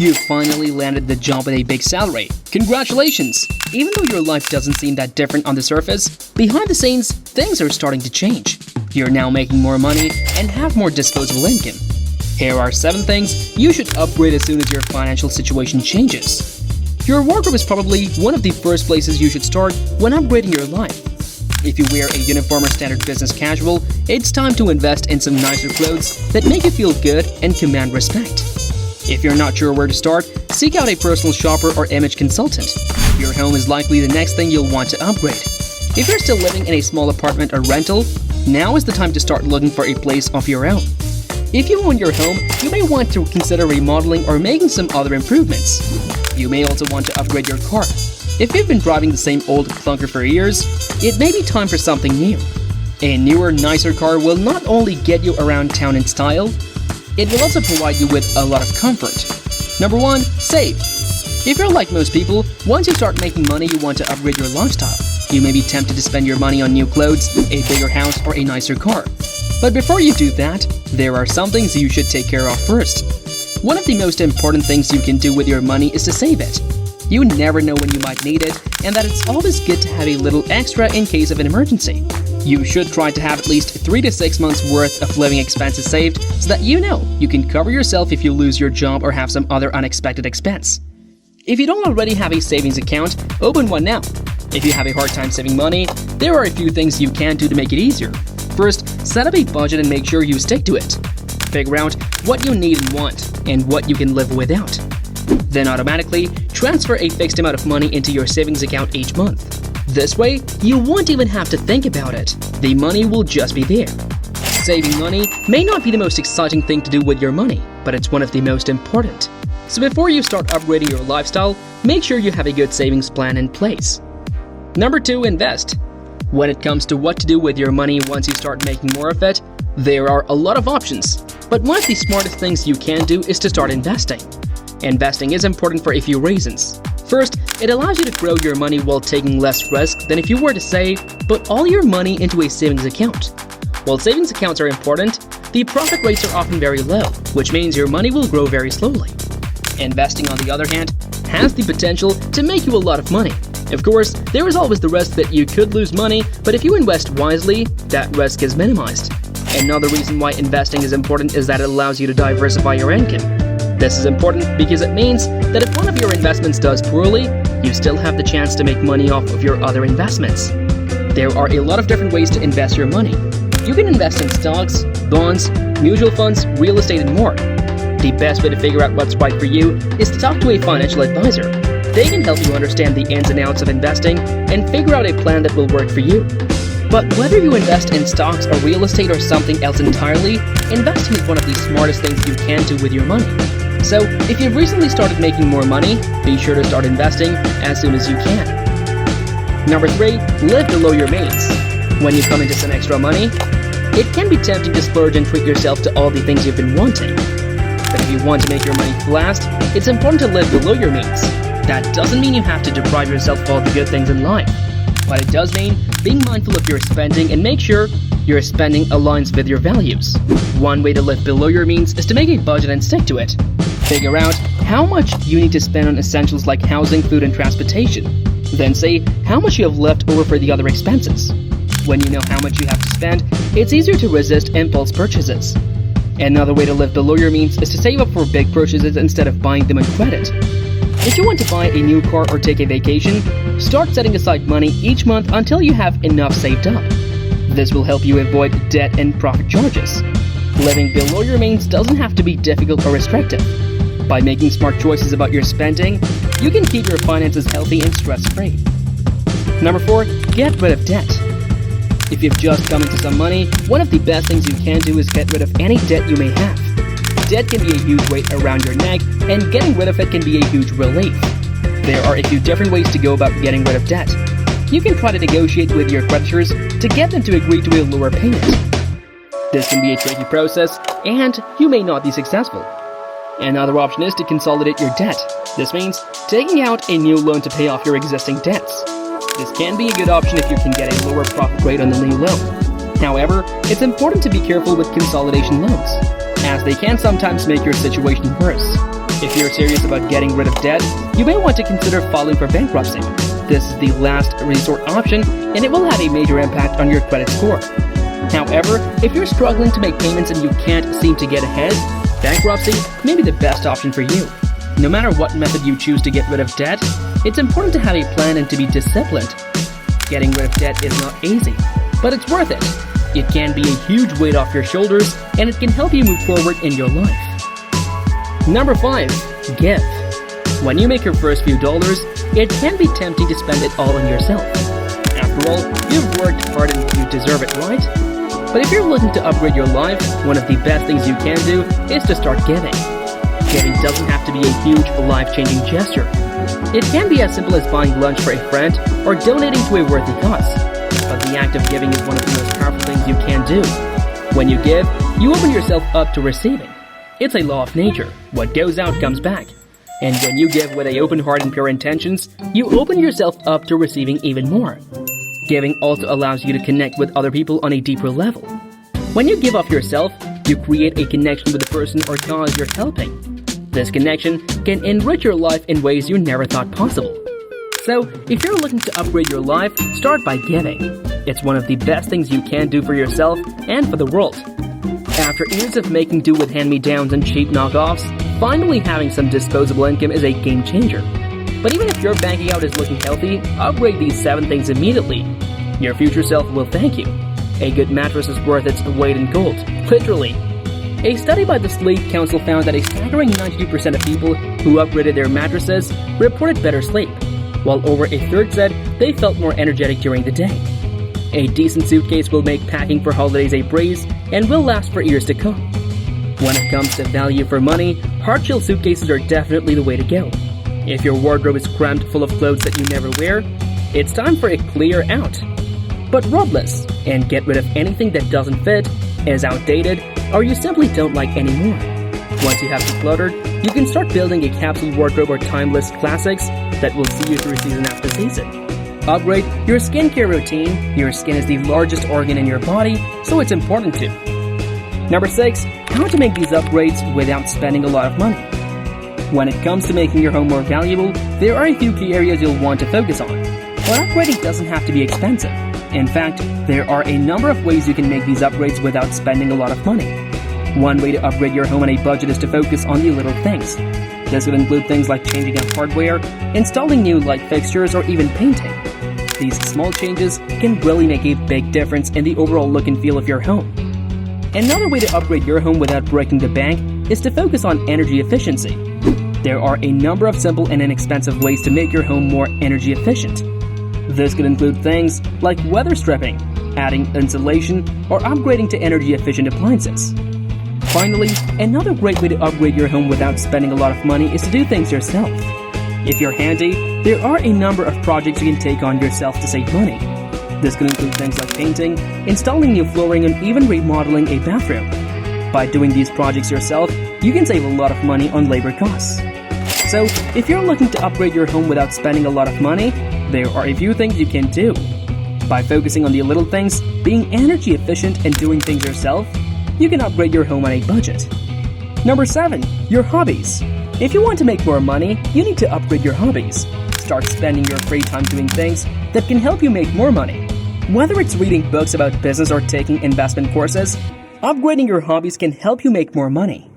You finally landed the job with a big salary. Congratulations! Even though your life doesn't seem that different on the surface, behind the scenes, things are starting to change. You're now making more money and have more disposable income. Here are 7 things you should upgrade as soon as your financial situation changes. Your wardrobe is probably one of the first places you should start when upgrading your life. If you wear a uniform or standard business casual, it's time to invest in some nicer clothes that make you feel good and command respect. If you're not sure where to start, seek out a personal shopper or image consultant. Your home is likely the next thing you'll want to upgrade. If you're still living in a small apartment or rental, now is the time to start looking for a place of your own. If you own your home, you may want to consider remodeling or making some other improvements. You may also want to upgrade your car. If you've been driving the same old clunker for years, it may be time for something new. A newer, nicer car will not only get you around town in style, it will also provide you with a lot of comfort. Number 1. Save. If you're like most people, once you start making money, you want to upgrade your lifestyle. You may be tempted to spend your money on new clothes, a bigger house, or a nicer car. But before you do that, there are some things you should take care of first. One of the most important things you can do with your money is to save it. You never know when you might need it, and that it's always good to have a little extra in case of an emergency. You should try to have at least 3 to 6 months worth of living expenses saved so that you know you can cover yourself if you lose your job or have some other unexpected expense. If you don't already have a savings account, open one now. If you have a hard time saving money, there are a few things you can do to make it easier. First, set up a budget and make sure you stick to it. Figure out what you need and want, and what you can live without. Then automatically transfer a fixed amount of money into your savings account each month. This way, you won't even have to think about it. The money will just be there. Saving money may not be the most exciting thing to do with your money, but it's one of the most important. So before you start upgrading your lifestyle, make sure you have a good savings plan in place. Number 2. Invest. When it comes to what to do with your money once you start making more of it, there are a lot of options. But one of the smartest things you can do is to start investing. Investing is important for a few reasons. First, it allows you to grow your money while taking less risk than if you were to, say, put all your money into a savings account. While savings accounts are important, the profit rates are often very low, which means your money will grow very slowly. Investing, on the other hand, has the potential to make you a lot of money. Of course, there is always the risk that you could lose money, but if you invest wisely, that risk is minimized. Another reason why investing is important is that it allows you to diversify your income. This is important because it means that if one of your investments does poorly, you still have the chance to make money off of your other investments. There are a lot of different ways to invest your money. You can invest in stocks, bonds, mutual funds, real estate, and more. The best way to figure out what's right for you is to talk to a financial advisor. They can help you understand the ins and outs of investing and figure out a plan that will work for you. But whether you invest in stocks or real estate or something else entirely, investing is one of the smartest things you can do with your money. So, if you've recently started making more money, be sure to start investing as soon as you can. Number 3. Live below your means. When you come into some extra money, it can be tempting to splurge and treat yourself to all the things you've been wanting. But if you want to make your money last, it's important to live below your means. That doesn't mean you have to deprive yourself of all the good things in life. But it does mean being mindful of your spending and make sure your spending aligns with your values. One way to live below your means is to make a budget and stick to it. Figure out how much you need to spend on essentials like housing, food, and transportation. Then say how much you have left over for the other expenses. When you know how much you have to spend, it's easier to resist impulse purchases. Another way to live below your means is to save up for big purchases instead of buying them on credit. If you want to buy a new car or take a vacation, start setting aside money each month until you have enough saved up. This will help you avoid debt and profit charges. Living below your means doesn't have to be difficult or restrictive. By making smart choices about your spending, you can keep your finances healthy and stress-free. Number 4. Get rid of debt. If you've just come into some money, one of the best things you can do is get rid of any debt you may have. Debt can be a huge weight around your neck, and getting rid of it can be a huge relief. There are a few different ways to go about getting rid of debt. You can try to negotiate with your creditors to get them to agree to a lower payment. This can be a tricky process, and you may not be successful. Another option is to consolidate your debt. This means taking out a new loan to pay off your existing debts. This can be a good option if you can get a lower profit rate on the new loan. However, it's important to be careful with consolidation loans, as they can sometimes make your situation worse. If you're serious about getting rid of debt, you may want to consider filing for bankruptcy. This is the last resort option, and it will have a major impact on your credit score. However, if you're struggling to make payments and you can't seem to get ahead, bankruptcy may be the best option for you. No matter what method you choose to get rid of debt, it's important to have a plan and to be disciplined. Getting rid of debt is not easy, but it's worth it. It can be a huge weight off your shoulders, and it can help you move forward in your life. Number 5. Give. When you make your first few dollars, it can be tempting to spend it all on yourself. After all, you've worked hard and you deserve it, right? But if you're looking to upgrade your life, one of the best things you can do is to start giving. Giving doesn't have to be a huge, life-changing gesture. It can be as simple as buying lunch for a friend or donating to a worthy cause. But the act of giving is one of the most powerful things you can do. When you give, you open yourself up to receiving. It's a law of nature. What goes out comes back. And when you give with an open heart and pure intentions, you open yourself up to receiving even more. Giving also allows you to connect with other people on a deeper level. When you give of yourself, you create a connection with the person or cause you're helping. This connection can enrich your life in ways you never thought possible. So, if you're looking to upgrade your life, start by giving. It's one of the best things you can do for yourself and for the world. After years of making do with hand-me-downs and cheap knockoffs, finally having some disposable income is a game changer. But even if your bank account is looking healthy, upgrade these 7 things immediately. Your future self will thank you. A good mattress is worth its weight in gold, literally. A study by the Sleep Council found that a staggering 92% of people who upgraded their mattresses reported better sleep, while over a third said they felt more energetic during the day. A decent suitcase will make packing for holidays a breeze and will last for years to come. When it comes to value for money, hard-shell suitcases are definitely the way to go. If your wardrobe is crammed full of clothes that you never wear, it's time for a clear out. But robless and get rid of anything that doesn't fit, is outdated, or you simply don't like anymore. Once you have decluttered, you can start building a capsule wardrobe or timeless classics that will see you through season after season. Upgrade your skincare routine. Your skin is the largest organ in your body, so it's important to. Number 6. How to make these upgrades without spending a lot of money. When it comes to making your home more valuable, there are a few key areas you'll want to focus on. But upgrading doesn't have to be expensive. In fact, there are a number of ways you can make these upgrades without spending a lot of money. One way to upgrade your home on a budget is to focus on the little things. This would include things like changing out hardware, installing new light fixtures, or even painting. These small changes can really make a big difference in the overall look and feel of your home. Another way to upgrade your home without breaking the bank is to focus on energy efficiency. There are a number of simple and inexpensive ways to make your home more energy efficient. This could include things like weather stripping, adding insulation, or upgrading to energy-efficient appliances. Finally, another great way to upgrade your home without spending a lot of money is to do things yourself. If you're handy, there are a number of projects you can take on yourself to save money. This could include things like painting, installing new flooring, and even remodeling a bathroom. By doing these projects yourself, you can save a lot of money on labor costs. So, if you're looking to upgrade your home without spending a lot of money, there are a few things you can do. By focusing on the little things, being energy efficient, and doing things yourself, you can upgrade your home on a budget. Number 7. Your hobbies. If you want to make more money, you need to upgrade your hobbies. Start spending your free time doing things that can help you make more money. Whether it's reading books about business or taking investment courses, upgrading your hobbies can help you make more money.